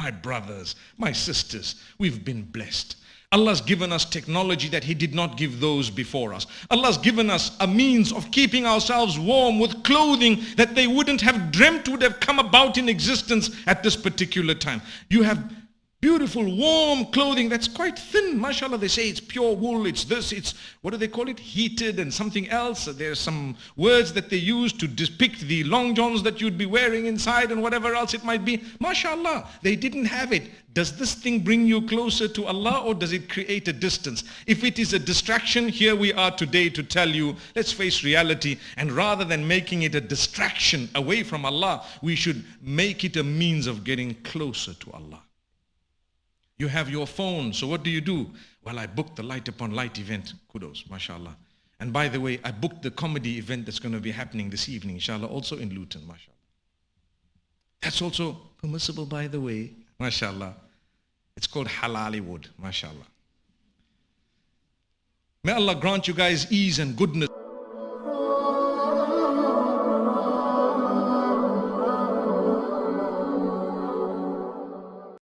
My brothers, my sisters, we've been blessed. Allah's given us technology that He did not give those before us. Allah's given us a means of keeping ourselves warm with clothing that they wouldn't have dreamt would have come about in existence at this particular time. You have beautiful warm clothing that's quite thin, mashallah. They say it's pure wool, it's this, it's, what do they call it, heated and something else. There's some words that they use to depict the long johns that you'd be wearing inside and whatever else it might be. Mashallah, they didn't have it. Does this thing bring you closer to Allah, or does it create a distance? If it is a distraction, here we are today to tell you, let's face reality, and rather than making it a distraction away from Allah, we should make it a means of getting closer to Allah. You have your phone, so what do? Well, I booked the Light Upon Light event. Kudos, mashallah. And by the way, I booked the comedy event that's going to be happening this evening, inshallah, also in Luton, mashallah. That's also permissible, by the way, mashallah. It's called Halaliwood, mashallah. May Allah grant you guys ease and goodness.